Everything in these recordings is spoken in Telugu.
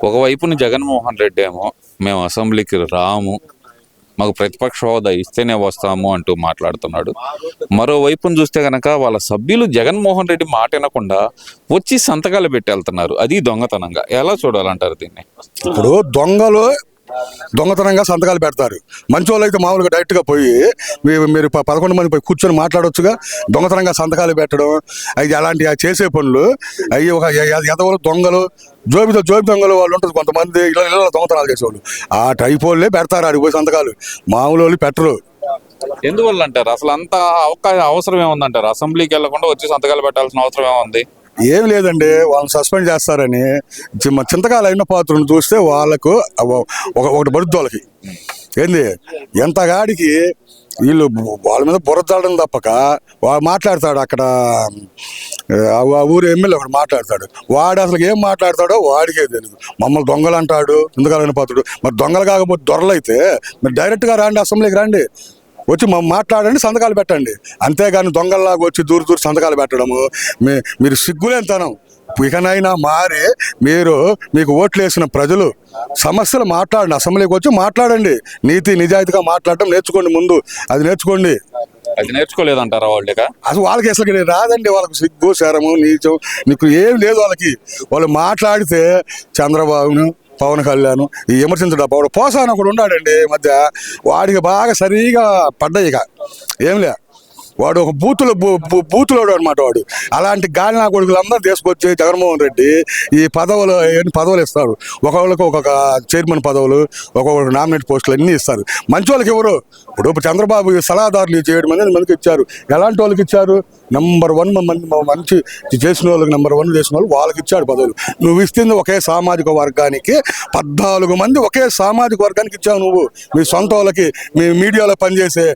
ఒకవైపున జగన్మోహన్ రెడ్డి ఏమో మేము అసెంబ్లీకి రాము, మాకు ప్రతిపక్ష హోదా ఇస్తేనే వస్తాము అంటూ మాట్లాడుతున్నాడు. మరోవైపును చూస్తే కనుక వాళ్ళ సభ్యులు జగన్మోహన్ రెడ్డి మాట వినకుండా వచ్చి సంతకాలు పెట్టి వెళ్తున్నారు. అది దొంగతనంగా ఎలా చూడాలంటారు దీన్ని? ఇప్పుడు దొంగతనంగా సంతకాలు పెడతారు. మంచి వాళ్ళు అయితే మామూలుగా డైరెక్ట్గా పోయి మీరు 11 మంది పోయి కూర్చొని మాట్లాడవచ్చుగా. దొంగతనంగా సంతకాలు పెట్టడం అది అలాంటి చేసే పనులు అవి ఒక ఎదవలు దొంగలు జోబి దొంగలు వాళ్ళు ఉంటుంది. కొంతమంది ఇలా దొంగతనాలు చేసేవాళ్ళు ఆ టైప్ వాళ్ళే పెడతారు. ఆడికి పోయి సంతకాలు మామూలు వాళ్ళు పెట్టరు. ఎందువల్ల అంటారు? అసలు అంత అవసరం ఏముందంటారు? అసెంబ్లీకి వెళ్లకుండా వచ్చి సంతకాలు పెట్టాల్సిన అవసరం ఏముంది? ఏం లేదండి, వాళ్ళని సస్పెండ్ చేస్తారని చింతకాలు అయిన పాత్రను చూస్తే వాళ్ళకు ఒకటి పడుద్ది. వాళ్ళకి ఏంది ఎంతగాడికి వీళ్ళు వాళ్ళ మీద బురదడం తప్పక వాడు మాట్లాడతాడు. అక్కడ ఆ ఊరు ఎమ్మెల్యే ఒకటి మాట్లాడతాడు. వాడు అసలు ఏం మాట్లాడతాడో వాడికే తెలియదు. మమ్మల్ని దొంగలు అంటాడు, చింతకాలైన పాత్రుడు. మరి దొంగలు కాకపోతే దొరలు అయితే మీరు డైరెక్ట్గా రండి, అసెంబ్లీకి రండి, వచ్చి మాట్లాడండి, సంతకాలు పెట్టండి. అంతేగాని దొంగల్లాగా వచ్చి దూరు సంతకాలు పెట్టడము మీరు సిగ్గులేంతనం. ఇకనైనా మారి మీకు ఓట్లు వేసిన ప్రజలు సమస్యలు మాట్లాడండి, అసెంబ్లీకి వచ్చి మాట్లాడండి, నీతి నిజాయితీగా మాట్లాడడం నేర్చుకోండి. ముందు అది నేర్చుకోండి. అది నేర్చుకోలేదంటారా వాళ్ళక? అసలు వాళ్ళకి అసలు రాదండి. వాళ్ళకి సిగ్గు శరము నీచం నీకు ఏం లేదు. వాళ్ళు మాట్లాడితే చంద్రబాబును పవన్ కళ్యాణ్ ఈ విమర్శించడం వాడు పోసాను ఒకడు ఉన్నాడండి మధ్య, వాడికి బాగా సరిగా పడ్డాయి. ఇక ఏంలే, వాడు ఒక బూతులోడు అనమాట. వాడు అలాంటి గాలి నా కొడుకులు అందరూ తీసుకొచ్చి జగన్మోహన్ రెడ్డి ఈ పదవులు ఇస్తాడు. ఒకళ్ళకి ఒక్కొక్క చైర్మన్ పదవులు, ఒక్కొక్కరు నామినేట్ పోస్టులు అన్నీ ఇస్తారు. మంచి వాళ్ళకి ఎవరు? ఇప్పుడు చంద్రబాబు సలహాదారులు 7 మందికి ఇచ్చారు. ఎలాంటి వాళ్ళకి ఇచ్చారు? నెంబర్ 1 మంచి చేసిన వాళ్ళకి నెంబర్ 1 చేసిన వాళ్ళు వాళ్ళకి ఇచ్చాడు పదవులు. నువ్వు ఇస్తుంది ఒకే సామాజిక వర్గానికి 14 మంది ఒకే సామాజిక వర్గానికి ఇచ్చావు. నువ్వు మీ సొంత వాళ్ళకి, మీ మీడియాలో పనిచేసే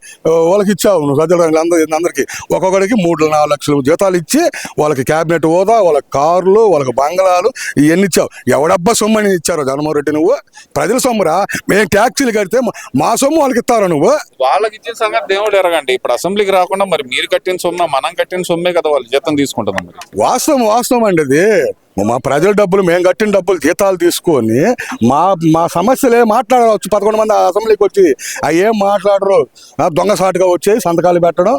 వాళ్ళకి ఇచ్చావు. నువ్వు అందరికీ ఒక్కొక్కడికి 3-4 లక్షల జీతాలు ఇచ్చి వాళ్ళకి క్యాబినెట్ హోదా, వాళ్ళకి కార్లు, వాళ్ళకి బంగళాలు ఇవన్నీ ఇచ్చావు. ఎవడబ్బా సొమ్ము అని ఇచ్చారు జగన్మోహన్ రెడ్డి? నువ్వు ప్రజల సొమ్మురా. మేము ట్యాక్సీలు కడితే మా సొమ్ము వాళ్ళకి ఇస్తారా? నువ్వు వాళ్ళకి ఇచ్చిన సంగతి దేవుడు ఎరగండి. ఇప్పుడు అసెంబ్లీకి రాకుండా మరి మీరు కట్టిన సొమ్ము, మనం కట్టిన సొమ్మే కదా వాళ్ళు జీతం తీసుకుంటున్నాం. మరి వాస్తవం అండి అది. మా ప్రజల డబ్బులు, మేము కట్టిన డబ్బులు జీతాలు తీసుకొని మా సమస్యలే మాట్లాడవచ్చు. 11 మంది అసెంబ్లీకి వచ్చి అవి ఏం మాట్లాడరు. దొంగ సాటుగా వచ్చి సంతకాలు పెట్టడం,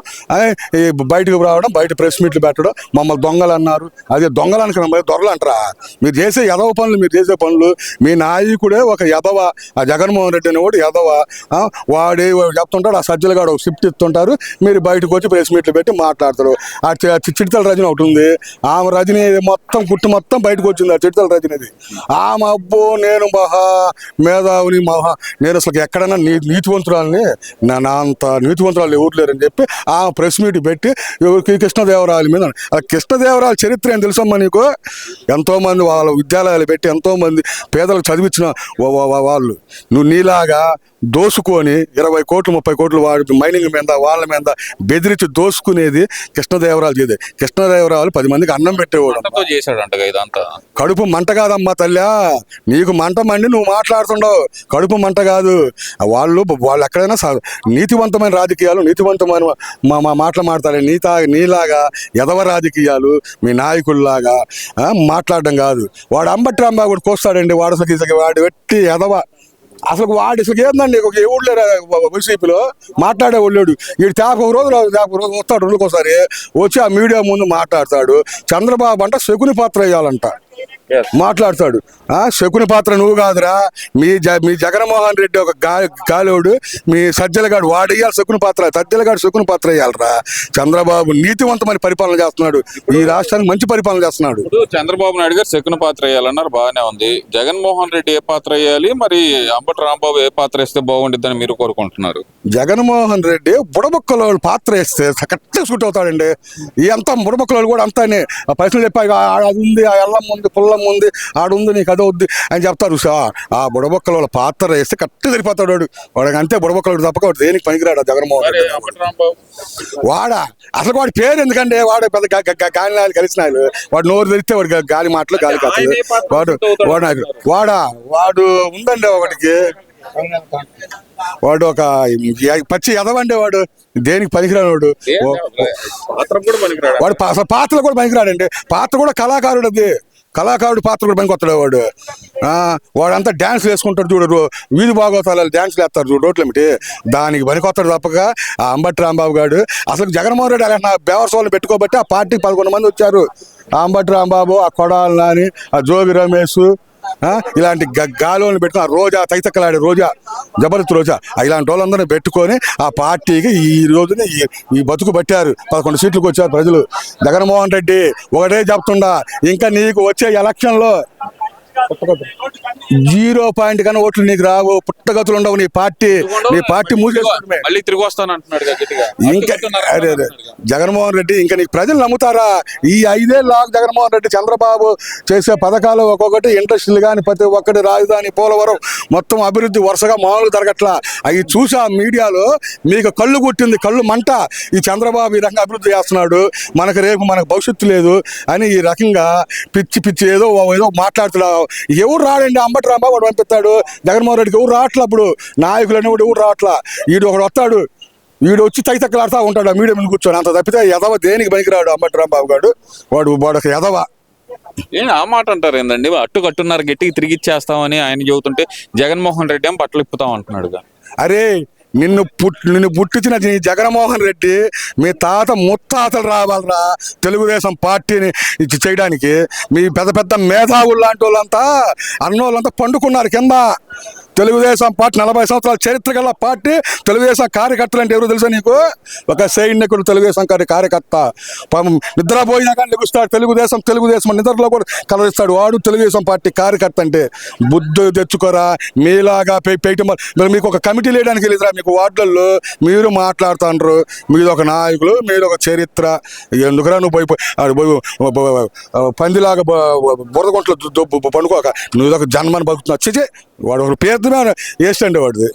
బయటకు రావడం, బయట ప్రెస్ మీట్లు పెట్టడం, మమ్మల్ని దొంగలు అన్నారు. అదే దొంగలు అనుకున్నాం, దొరలు అంటారా? మీరు చేసే ఎదవ పనులు, మీరు చేసే పనులు. మీ నాయకుడే ఒక ఎదవ, ఆ జగన్మోహన్ రెడ్డి అని కూడా ఎదవ. వాడే చెప్తుంటాడు, ఆ సజ్జలుగాడు ఒక షిఫ్ట్ ఇస్తుంటారు. మీరు బయటకు వచ్చి ప్రెస్ మీట్లు పెట్టి మాట్లాడతారు. ఆ చిట్తల రజని ఒకటి ఉంది, ఆమె రజని మొత్తం బయటకు వచ్చింది. ఆ చిట్తల రజనిది ఆమె అబ్బో నేను మేధావుని నేను అసలు ఎక్కడైనా నీతివంతురాలని, నా అంత నీతివంతురాలు ఎవరు లేరని చెప్పి ఆ ప్రెస్ మీట్ పెట్టి కృష్ణదేవరాయల మీద. కృష్ణదేవరాయల చరిత్ర ఏం తెలుసమ్మా నీకు? ఎంతోమంది వాళ్ళ విద్యాలయాలు పెట్టి ఎంతోమంది పేదలకు చదివించిన వాళ్ళు. నువ్వు నీలాగా దోసుకొని 20 కోట్లు 30 కోట్లు వాడి మైనింగ్ మీద వాళ్ళ మీద బెదిరించి దోసుకునేది కృష్ణదేవరాయలు చేదే. కృష్ణదేవరాయలు 10 మందికి అన్నం పెట్టేవాడు. కడుపు మంట కాదమ్మా తల్లా, నీకు మంట మండి నువ్వు మాట్లాడుతుండవు. కడుపు మంట కాదు. వాళ్ళు ఎక్కడైనా నీతివంతమైన రాజకీయాలు, నీతివంతమైన మాటలు మాట్లాడాలి. నీలాగా ఎదవ రాజకీయాలు మీ నాయకుల్లాగా మాట్లాడడం కాదు. వాడు అంబటి రాంబాబు కూడా కోస్తాడండి. వాడు వెట్టి ఎదవ. అసలు ఏందండి, ఒక ఊళ్ళో వైసీపీలో మాట్లాడే వాళ్ళాడు. వీడు ఒక రోజు వస్తాడు, 2 రోజుకోసారి వచ్చి ఆ మీడియా ముందు మాట్లాడతాడు. చంద్రబాబు అంట శకుని పాత్ర వేయాలంట మాట్లాడతాడు. శకుని పాత్ర నువ్వు కాదురా, మీ జగన్మోహన్ రెడ్డి ఒక గాలోడు, మీ సజ్జలగాడు వాడు వేయాలి శకుని పాత్ర. సజ్జలగాడు శకుని పాత్ర వేయాలరా. చంద్రబాబు నీతివంతమైన పరిపాలన చేస్తున్నాడు, ఈ రాష్ట్రానికి మంచి పరిపాలన చేస్తున్నాడు. చంద్రబాబు నాయుడు గారు శకుని పాత్ర వేయాలన్నారు, బాగానే ఉంది. జగన్మోహన్ రెడ్డి ఏ పాత్ర వేయాలి, మరి అంబటి రాంబాబు ఏ పాత్ర వేస్తే బాగుండిద్దని మీరు కోరుకుంటున్నారు? జగన్మోహన్ రెడ్డి బుడబొక్కలో పాత్ర వేస్తే కరెక్ట్గా సూట్ అవుతాడండి. ఈ అంతా బుడబొక్కలు కూడా అంతానే ప్రశ్నలు చెప్పాయి. అది ఉంది, ఆ ఎల్లం ఉంది, పుల్లం ఉంది, ఆడుంది, నీకు అదే వద్దు అని చెప్తారు. ఆ బుడబొక్కల వాళ్ళ పాత్ర వేస్తే కరెక్ట్ సరిపోతాడు వాడికి. అంతే బుడబొక్కలు తప్పక వాడు దేనికి పనికిరాడు జగన్మోహన్ రెడ్డి. వాడా అసలు వాడి పేరు ఎందుకంటే వాడు పెద్ద గాలి కలిసిన వాడు నోరు తెరిస్తే వాడు గాలి మాటలు గాలి కథలు. వాడు ఉందండి ఒకటికి, వాడు ఒక పచ్చి ఎదవండి. వాడు దేనికి పనికిరాడు. వాడు అసలు పాత్రలు కూడా పనికిరాడండి. పాత్ర కూడా కళాకారుడు. అది కళాకారుడు పాత్ర కూడా పనికొస్తాడు వాడు. వాడంతా డ్యాన్స్ వేసుకుంటాడు చూడు, వీధి భాగవతాలు డ్యాన్స్లు వేస్తారు చూడు రోడ్లు ఏమిటి, దానికి పనికొస్తాడు తప్పక ఆ అంబటి రాంబాబు గారు. అసలు జగన్మోహన్ రెడ్డి అలా బేవర్సోళ్ళని పెట్టుకోబట్టి ఆ పార్టీకి 11 మంది వచ్చారు. ఆ అంబటి రాంబాబు, ఆ కొడాలి నాని, ఆ జోగి రమేష్, ఇలాంటి గాలోని పెట్టుకుని ఆ రోజా తైతక్కలాడే రోజా, జబర్దస్త్ రోజా, ఇలాంటి వాళ్ళందరినీ పెట్టుకొని ఆ పార్టీకి ఈ రోజున ఈ బతుకు పట్టారు. 11 సీట్లకు వచ్చారు ప్రజలు. జగన్మోహన్ రెడ్డి ఒకటే చెప్తుండా, ఇంకా నీకు వచ్చే ఎలక్షన్లో 0 కన్నా ఓట్లు నీకు రావు, పుట్టగతులు ఉండవు. నీ పార్టీ మూసేసుకోవడమే. మళ్ళీ తిరిగి వస్తాను అంటున్నాడు గట్టిగా. ఇంకా అదే జగన్మోహన్ రెడ్డి ఇంకా నీకు ప్రజలు నమ్ముతారా? ఈ 5 ఏళ్ళు జగన్మోహన్ రెడ్డి చంద్రబాబు చేసే పథకాలు ఒక్కొక్కటి ఇండస్ట్రీలు కానీ ప్రతి ఒక్కటి రాజధాని పోలవరం మొత్తం అభివృద్ధి వరుసగా మామూలు జరగట్లా. అవి చూసా మీడియాలో మీకు కళ్ళు కుట్టింది, కళ్ళు మంట. ఈ చంద్రబాబు ఈ రకంగా అభివృద్ధి చేస్తున్నాడు, మనకు భవిష్యత్తు లేదు అని ఈ రకంగా పిచ్చి ఏదో మాట్లాడుతున్నాడు. ఎవరు రాడండి, అంబటి రాంబాబు వాడు పంపిస్తాడు. జగన్మోహన్ రెడ్డికి ఎవరు రావట్లా, అప్పుడు నాయకులు అనేవాడు ఎవరు రావట్లా. వీడు ఒకడు వస్తాడు, వీడు వచ్చి తైతక్కలాడుతూ ఉంటాడు ఆ మీడియా మీద కూర్చొని. అంత తప్పితే ఎదవ దేనికి పనికిరాడు అంబటి రాంబాబు గారు. వాడు ఒక ఎదవ. ఆ మాట అంటారు ఏందండి, కట్టున్నారు గట్టికి తిరిగి ఇచ్చేస్తామని ఆయన చెబుతుంటే జగన్మోహన్ రెడ్డి ఏం బట్టలు ఇప్పుతాం అంటున్నాడు. అరే నిన్ను పుట్టించిన జగన్మోహన్ రెడ్డి మీ తాత ముత్తాతలు రావాలరా తెలుగుదేశం పార్టీని చేయడానికి. మీ పెద్ద మేధావులు లాంటి వాళ్ళంతా అన్నోళ్ళంతా పండుకున్నారు కింద. తెలుగుదేశం పార్టీ 40 సంవత్సరాల చరిత్ర గల పార్టీ. తెలుగుదేశం కార్యకర్తలు అంటే ఎవరు తెలుసా నీకు? ఒక సైనికుడు తెలుగుదేశం కార్యకర్త. నిద్రపోయినా కానీ లెగుస్తాడు తెలుగుదేశం నిద్రలో కూడా కలరిస్తాడు. వాడు తెలుగుదేశం పార్టీ కార్యకర్త. అంటే బుద్ధి తెచ్చుకోరా. మీలాగా మీకు ఒక కమిటీ లేయడానికి వెళ్ళిరా. మీకు వార్డులలో మీరు మాట్లాడుతుండ్రు, మీరు ఒక నాయకులు, మీరు ఒక చరిత్ర. ఎందుకురా నువ్వు పందిలాగా బురదగుంటలో పండుకోక నువ్వు ఒక జన్మని బతుకుతున్నావు. వాడు ఒక పేరు వేస్ట్ అండి వాడిది.